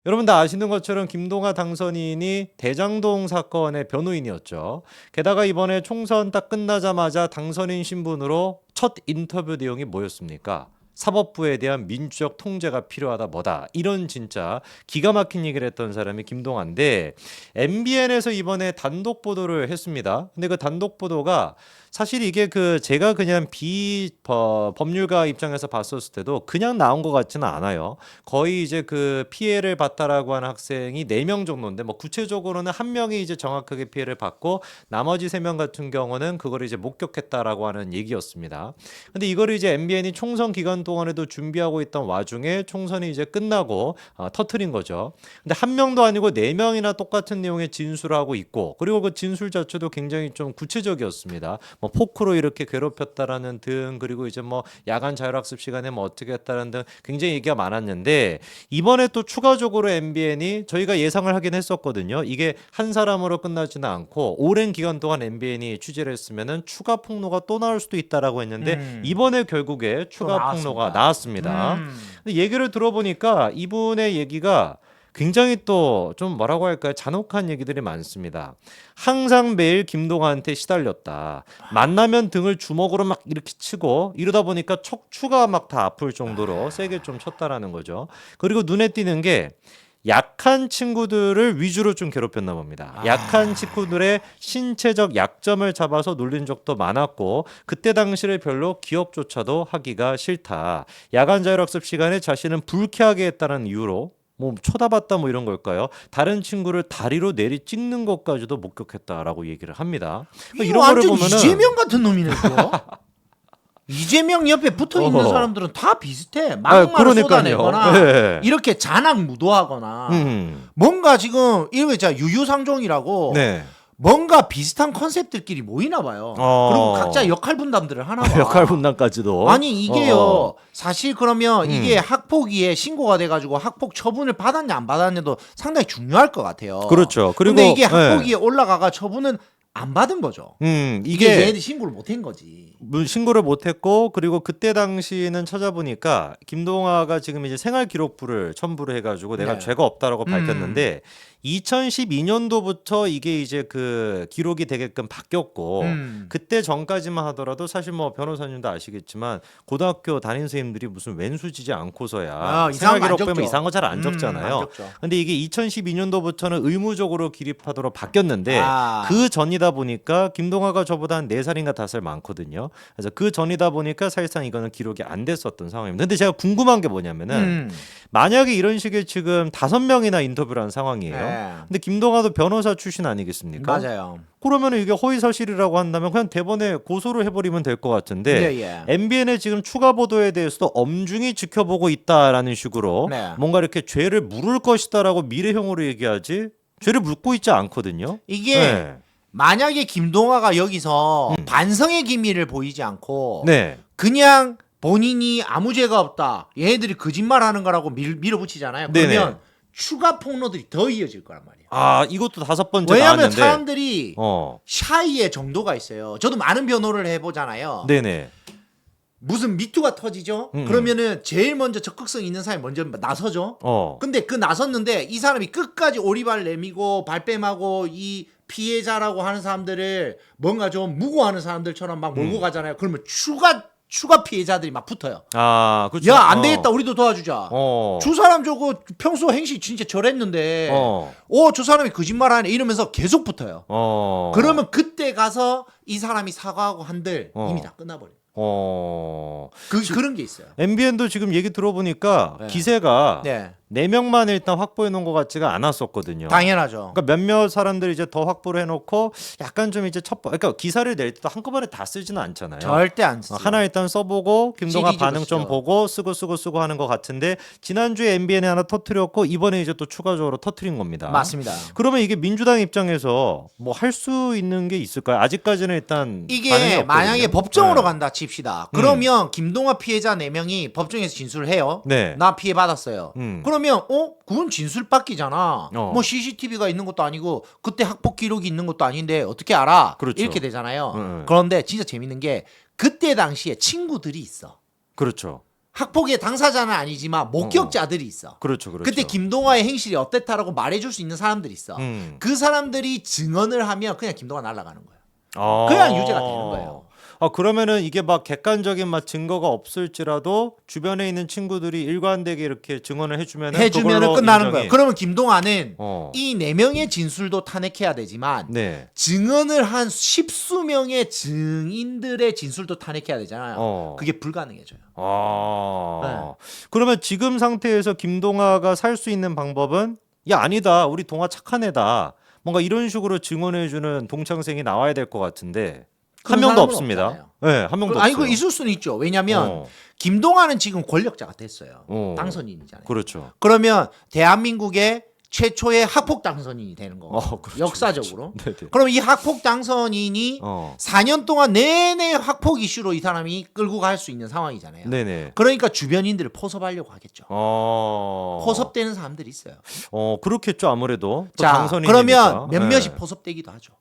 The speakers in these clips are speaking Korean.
여러분들 아시는 것처럼 김동하 당선인이 대장동 사건의 변호인이었죠. 게다가 이번에 총선 딱 끝나자마자 당선인 신분으로 첫 인터뷰 내용이 뭐였습니까? 사법부에 대한 민주적 통제가 필요하다 뭐다 이런 진짜 기가 막힌 얘기를 했던 사람이 김동하인데 MBN에서 이번에 단독 보도를 했습니다. 근데 그 단독 보도가 사실 이게 제가 그냥 법률가 입장에서 봤었을 때도 그냥 나온 것 같지는 않아요. 거의 이제 그 피해를 봤다라고 하는 학생이 4명 정도인데 뭐 구체적으로는 한 명이 이제 정확하게 피해를 받고 나머지 3명 같은 경우는 그걸 이제 목격했다라고 하는 얘기였습니다. 근데 이거를 이제 MBN이 총선 기간 동안에도 준비하고 있던 와중에 총선이 이제 끝나고 터트린 거죠. 근데 한 명도 아니고 4명이나 똑같은 내용의 진술을 하고 있고 그리고 그 진술 자체도 굉장히 좀 구체적이었습니다. 뭐 포크로 이렇게 괴롭혔다라는 등 그리고 이제 뭐 야간 자율학습 시간에 뭐 어떻게 했다라는 등 굉장히 얘기가 많았는데 이번에 또 추가적으로 MBN이 저희가 예상을 하긴 했었거든요. 이게 한 사람으로 끝나지는 않고 오랜 기간 동안 MBN이 취재를 했으면은 추가 폭로가 또 나올 수도 있다라고 했는데 이번에 결국에 추가 폭로가 나왔습니다. 근데 얘기를 들어보니까 이분의 얘기가 굉장히 또 좀 뭐라고 할까요? 잔혹한 얘기들이 많습니다. 항상 매일 김동하한테 시달렸다. 만나면 등을 주먹으로 막 이렇게 치고 이러다 보니까 척추가 막 다 아플 정도로 세게 좀 쳤다라는 거죠. 그리고 눈에 띄는 게 약한 친구들을 위주로 좀 괴롭혔나 봅니다. 약한 친구들의 신체적 약점을 잡아서 놀린 적도 많았고 그때 당시를 별로 기억조차도 하기가 싫다. 야간 자율학습 시간에 자신은 불쾌하게 했다는 이유로 뭐 쳐다봤다 뭐 이런 걸까요? 다른 친구를 다리로 내리 찍는 것까지도 목격했다라고 얘기를 합니다. 이거 완전 이재명 같은 놈이네 또. 이재명 옆에 붙어 있는 사람들은 다 비슷해. 막말을 쏟아내거나 네. 이렇게 잔악 무도하거나 뭔가 지금 이거 있잖아 유유상종이라고 네. 뭔가 비슷한 컨셉들끼리 모이나 봐요. 그리고 각자 역할 분담들을 하나 봐. 역할 분담까지도. 아니 이게요. 사실 그러면 이게 학폭위에 신고가 돼가지고 학폭 처분을 받았냐 안 받았냐도 상당히 중요할 것 같아요. 그렇죠. 그리고 근데 이게 학폭위에 올라가가 처분은 안 받은 거죠. 이게 얘네들 신고를 못한 거지. 신고를 못했고 그리고 그때 당시는 찾아보니까 김동하가 지금 이제 생활기록부를 첨부를 해가지고 내가 죄가 없다라고 밝혔는데 2012년도부터 이게 이제 그 기록이 되게끔 바뀌었고 그때 전까지만 하더라도 사실 뭐 변호사님도 아시겠지만 고등학교 담임 선생님들이 무슨 왼수지지 않고서야 생활기록부에 이상한 거 잘 안 적잖아요. 근데 이게 2012년도부터는 의무적으로 기립하도록 바뀌었는데 그 전이다 보니까 김동하가 저보다 한 4살인가 5살 많거든요. 그래서 그 전이다 보니까 사실상 이거는 기록이 안 됐었던 상황입니다. 근데 제가 궁금한 게 뭐냐면은 만약에 이런 식의 지금 5명이나 인터뷰를 한 상황이에요. 근데 김동하도 변호사 출신 아니겠습니까? 맞아요. 그러면 이게 허위사실이라고 한다면 그냥 대법원에 고소를 해버리면 될 것 같은데 MBN의 지금 추가 보도에 대해서도 엄중히 지켜보고 있다라는 식으로 뭔가 이렇게 죄를 물을 것이다라고 미래형으로 얘기하지 죄를 묻고 있지 않거든요. 이게 만약에 김동하가 여기서 반성의 기미를 보이지 않고 그냥 본인이 아무 죄가 없다. 얘네들이 거짓말하는 거라고 밀어붙이잖아요. 그러면 추가 폭로들이 더 이어질 거란 말이에요. 아 이것도 5번째 왜냐하면 나왔는데. 사람들이 샤이의 정도가 있어요. 저도 많은 변호를 해보잖아요. 네네. 무슨 미투가 터지죠? 그러면은 제일 먼저 적극성 있는 사람이 먼저 나서죠. 근데 그 나섰는데 이 사람이 끝까지 오리발 내미고 발뺌하고 이 피해자라고 하는 사람들을 뭔가 좀 무고하는 사람들처럼 막 몰고 가잖아요. 그러면 추가 피해자들이 막 붙어요. 아, 그렇죠. 야, 안 되겠다. 우리도 도와주자. 저 사람 저거 평소 행실 진짜 저랬는데 저 사람이 거짓말하네 이러면서 계속 붙어요. 그러면 그때 가서 이 사람이 사과하고 한들 이미 다 끝나버려요. 그런 게 있어요. MBN도 지금 얘기 들어보니까 기세가 4명만 일단 확보해 놓은 것 같지가 않았었거든요. 당연하죠. 그러니까 몇몇 사람들이 이제 더 확보를 해놓고 약간 좀 이제 그러니까 기사를 낼 때도 한꺼번에 다 쓰지는 않잖아요. 절대 안 쓰죠. 하나 일단 써보고 김동하 반응 좀 보고 쓰고 하는 것 같은데 지난주에 MBN에 하나 터뜨렸고 이번에 이제 또 추가적으로 터뜨린 겁니다. 맞습니다. 그러면 이게 민주당 입장에서 뭐 할 수 있는 게 있을까요? 아직까지는 일단 이게 만약에 법정으로 간다 칩시다. 그러면 김동하 피해자 4명이 법정에서 진술을 해요. 나 피해 받았어요. 그러면 그건 진술밖이잖아. 뭐 CCTV가 있는 것도 아니고 그때 학폭 기록이 있는 것도 아닌데 어떻게 알아? 그렇죠. 이렇게 되잖아요. 그런데 진짜 재밌는 게 그때 당시에 친구들이 있어. 그렇죠. 학폭의 당사자는 아니지만 목격자들이 있어. 그렇죠, 그렇죠. 그때 김동화의 행실이 어땠다라고 말해줄 수 있는 사람들이 있어. 그 사람들이 증언을 하면 그냥 김동화 날아가는 거예요. 그냥 유죄가 되는 거예요. 그러면은 이게 막 객관적인 막 증거가 없을지라도 주변에 있는 친구들이 일관되게 이렇게 증언을 해주면은 끝나는 인정이... 거예요. 그러면 김동완은 이 4명의 진술도 탄핵해야 되지만 네. 증언을 한 10수명의 증인들의 진술도 탄핵해야 되잖아요. 그게 불가능해져요. 네. 그러면 지금 상태에서 김동화가 살 수 있는 방법은 야 아니다 우리 동화 착한 애다 뭔가 이런 식으로 증언해주는 동창생이 나와야 될 것 같은데 한 명도 없습니다. 네, 한 명도 없어요. 아니, 그 있을 수는 있죠. 왜냐하면 김동완은 지금 권력자가 됐어요. 당선인이잖아요. 그렇죠. 그러면 대한민국의 최초의 학폭 당선인이 되는 거고 그렇죠, 역사적으로. 그렇죠. 그럼 이 학폭 당선인이 4년 동안 내내 학폭 이슈로 이 사람이 끌고 갈 수 있는 상황이잖아요. 네네. 그러니까 주변인들을 포섭하려고 하겠죠. 포섭되는 사람들이 있어요. 그렇겠죠 아무래도. 또 자, 당선인이니까. 그러면 몇몇이 포섭되기도 하죠.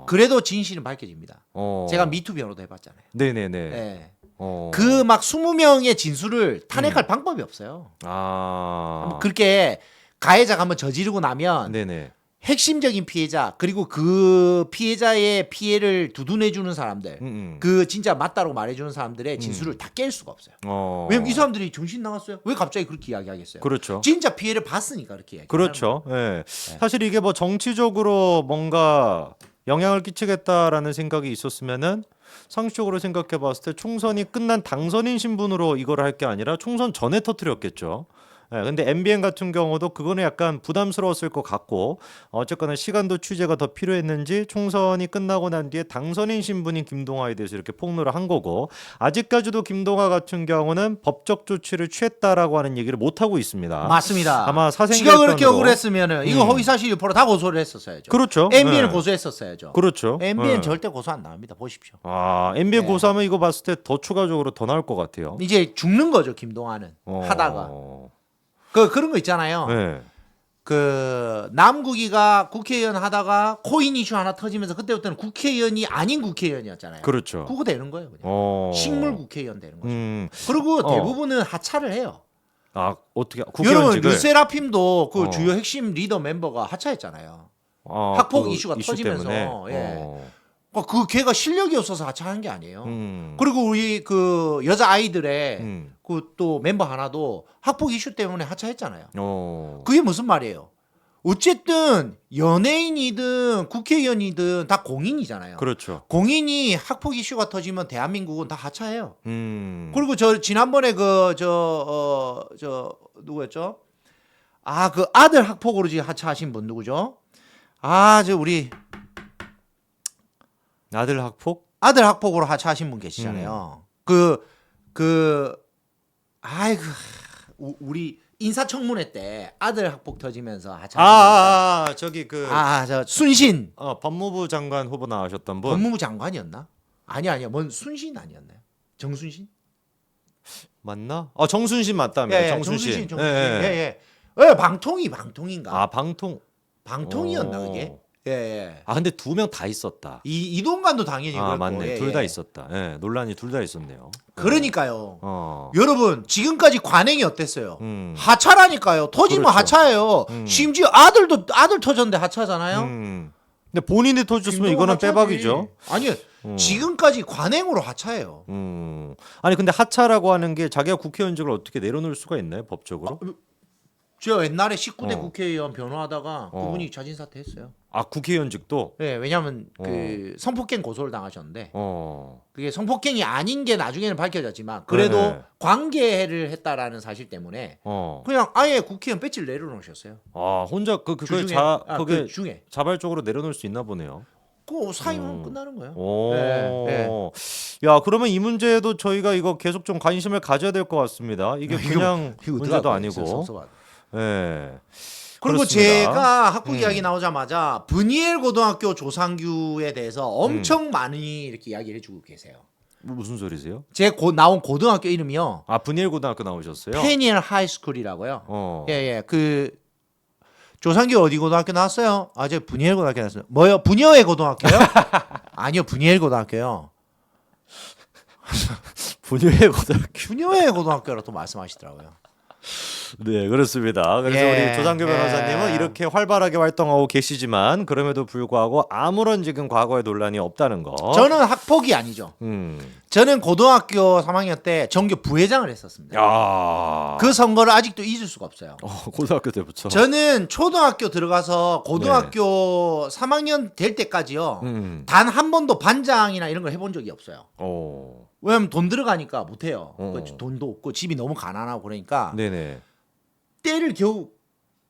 그래도 진실은 밝혀집니다. 제가 미투 변호도 해봤잖아요. 네네네. 네. 그 막 20명의 진술을 탄핵할 방법이 없어요. 그렇게 가해자가 한번 저지르고 나면 네네. 핵심적인 피해자 그리고 그 피해자의 피해를 두둔해주는 사람들 그 진짜 맞다고 말해주는 사람들의 진술을 다 깰 수가 없어요. 왜냐면 이 사람들이 정신 나갔어요? 왜 갑자기 그렇게 이야기하겠어요? 그렇죠. 진짜 피해를 봤으니까 그렇게 이야기하는 그렇죠. 네. 사실 이게 뭐 정치적으로 뭔가 영향을 끼치겠다라는 생각이 있었으면은 상식적으로 생각해 봤을 때 총선이 끝난 당선인 신분으로 이걸 할 게 아니라 총선 전에 터뜨렸겠죠. 근데 MBN 같은 경우도 그거는 약간 부담스러웠을 것 같고 어쨌거나 시간도 취재가 더 필요했는지 총선이 끝나고 난 뒤에 당선인 신분인 김동화에 대해서 이렇게 폭로를 한 거고 아직까지도 김동화 같은 경우는 법적 조치를 취했다라고 하는 얘기를 못 하고 있습니다. 맞습니다. 아마 지가 사생활 그렇게 억울했으면은 이거 허위사실 유포로 다 고소를 했었어야죠. 그렇죠. MBN을 고소했었어야죠. 그렇죠. MBN 절대 고소 안 나옵니다. 보십시오. MBN 고소하면 이거 봤을 때 더 추가적으로 더 나올 것 같아요. 이제 죽는 거죠 김동완은 하다가. 그런 거 있잖아요. 네. 그 남국이가 국회의원 하다가 코인 이슈 하나 터지면서 그때부터는 국회의원이 아닌 국회의원이었잖아요. 그렇죠. 그거 되는 거예요. 그냥. 식물 국회의원 되는 거죠. 그리고 대부분은 하차를 해요. 어떻게 여러분 르세라핌도 그 주요 핵심 리더 멤버가 하차했잖아요. 학폭 이슈가 터지면서. 그 걔가 실력이 없어서 하차하는 게 아니에요. 그리고 우리 그 여자 아이들의 그 또 멤버 하나도 학폭 이슈 때문에 하차했잖아요. 그게 무슨 말이에요? 어쨌든 연예인이든 국회의원이든 다 공인이잖아요. 그렇죠. 공인이 학폭 이슈가 터지면 대한민국은 다 하차해요. 그리고 저 지난번에 누구였죠? 그 아들 학폭으로 지금 하차하신 분 누구죠? 우리 아들 학폭? 아들 학폭으로 하차하신 분 계시잖아요. 우리 인사청문회 때 아들 학폭 터지면서 하차하신 저기 순신 법무부 장관 후보 나오셨던 분. 법무부 장관이었나? 아니야. 뭔 순신 아니었나요? 정순신? 맞나? 정순신 맞다며. 정순신. 예. 방통인가? 방통이었나 그게? 예. 근데 2명 다 있었다. 이동관도 당연히 그렇고. 맞네. 둘 다 있었다. 논란이 둘 다 있었네요. 그러니까요. 여러분 지금까지 관행이 어땠어요? 하차라니까요. 터지면 그렇죠. 하차예요. 심지어 아들 터졌는데 하차잖아요. 근데 본인이 터졌으면 이거는 하차지. 빼박이죠. 아니요. 지금까지 관행으로 하차예요. 아니 근데 하차라고 하는 게 자기가 국회의원직을 어떻게 내려놓을 수가 있나요? 법적으로? 저 옛날에 19대 국회의원 변호하다가 그분이 자진 사퇴했어요. 국회의원직도? 네, 왜냐하면 그 성폭행 고소를 당하셨는데 그게 성폭행이 아닌 게 나중에는 밝혀졌지만 그래도 관계를 했다라는 사실 때문에 그냥 아예 국회의원 배지를 내려놓으셨어요. 혼자 그걸 중에 자발적으로 내려놓을 수 있나 보네요. 사임하면 끝나는 거예요. 야, 그러면 이 문제도 저희가 이거 계속 좀 관심을 가져야 될 것 같습니다. 이게 그냥 문제도 아니고. 그리고 그렇습니다. 제가 학폭 이야기 나오자마자 브니엘 고등학교 조상규에 대해서 엄청 많이 이렇게 이야기를 해주고 계세요. 무슨 소리세요? 제 나온 고등학교 이름이요. 브니엘 고등학교 나오셨어요? 페니엘 하이스쿨이라고요. 예. 그 조상규 어디 고등학교 나왔어요? 저 브니엘 고등학교 나왔어요. 뭐요? 부녀의 고등학교요? 아니요, 브니엘 고등학교요. 분유회 고등학교. 분유회 고등학교라고 말씀하시더라고요. 네, 그렇습니다. 그래서 예, 우리 조상규 변호사님은 예. 이렇게 활발하게 활동하고 계시지만 그럼에도 불구하고 아무런 지금 과거의 논란이 없다는 거. 저는 학폭이 아니죠. 음. 저는 고등학교 3학년 때 전교 부회장을 했었습니다. 야. 그 선거를 아직도 잊을 수가 없어요. 고등학교 때부터. 저는 초등학교 들어가서 고등학교 3학년 될 때까지요. 단 한 번도 반장이나 이런 걸 해본 적이 없어요. 왜냐면 돈 들어가니까 못해요. 돈도 없고 집이 너무 가난하고 그러니까 네네. 때를 겨우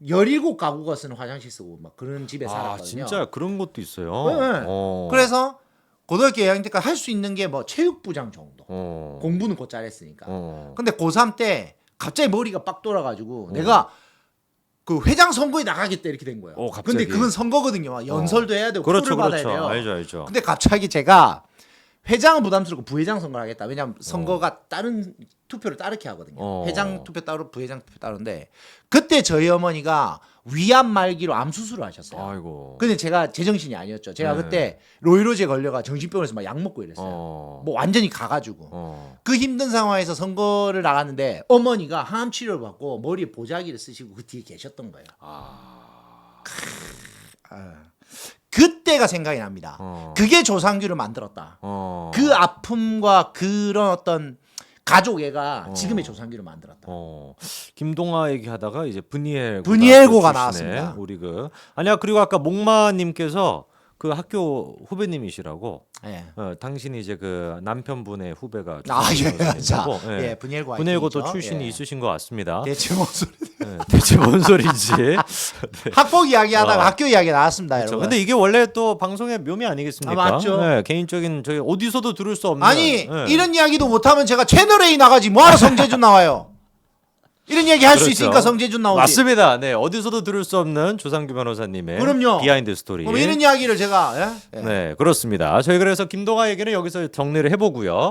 17가구가 쓰는 화장실 쓰고 막 그런 집에 아, 살았거든요. 진짜 그런 것도 있어요. 네. 그래서 고등학교 2학년 때까지 할 수 있는 게 뭐 체육부장 정도. 공부는 곧 잘했으니까. 근데 고3 때 갑자기 머리가 빡 돌아가지고 내가 그 회장 선거에 나가겠다 이렇게 된 거예요. 갑자기? 근데 그건 선거거든요. 연설도 해야 되고 그렇죠, 표를 받아야 그렇죠. 돼요. 알죠, 알죠. 근데 갑자기 제가 회장은 부담스럽고 부회장 선거를 하겠다. 왜냐하면 선거가 다른 투표를 따르게 하거든요. 회장 투표 따로 부회장 투표 따르는데 그때 저희 어머니가 위암 말기로 암 수술을 하셨어요. 아이고. 근데 제가 제정신이 아니었죠. 제가 그때 로이로제 걸려가 정신병원에서 막 약 먹고 이랬어요. 뭐 완전히 가가지고 그 힘든 상황에서 선거를 나갔는데 어머니가 항암 치료를 받고 머리에 보자기를 쓰시고 그 뒤에 계셨던 거예요. 그때가 생각이 납니다. 그게 조상규를 만들었다. 그 아픔과 그런 어떤 가족애가 지금의 조상규를 만들었다. 김동아 얘기하다가 이제 브니엘고가 나왔습니다. 우리 아니야, 그리고 아까 목마님께서 그 학교 후배님이시라고. 예. 당신이 이제 그 남편분의 후배가 예. 자, 예. 예, 분열고 분열고도 출신이 있으신 것 같습니다. 대체 뭔 소리? 대체 뭔 소리인지. 학폭 이야기하다가 학교 이야기 나왔습니다, 그렇죠. 여러분. 근데 이게 원래 또 방송의 묘미 아니겠습니까? 맞죠. 네, 개인적인 저희 어디서도 들을 수 없는. 아니 네. 이런 이야기도 못하면 제가 채널 A 나가지 뭐하러 성재준 나와요? 이런 얘기 할 수 그렇죠. 있으니까 성재준 나오지. 맞습니다. 네, 어디서도 들을 수 없는 조상규 변호사님의 그럼요. 비하인드 스토리. 그럼 이런 이야기를 제가 네, 그렇습니다. 저희 그래서 김동아 얘기는 여기서 정리를 해보고요.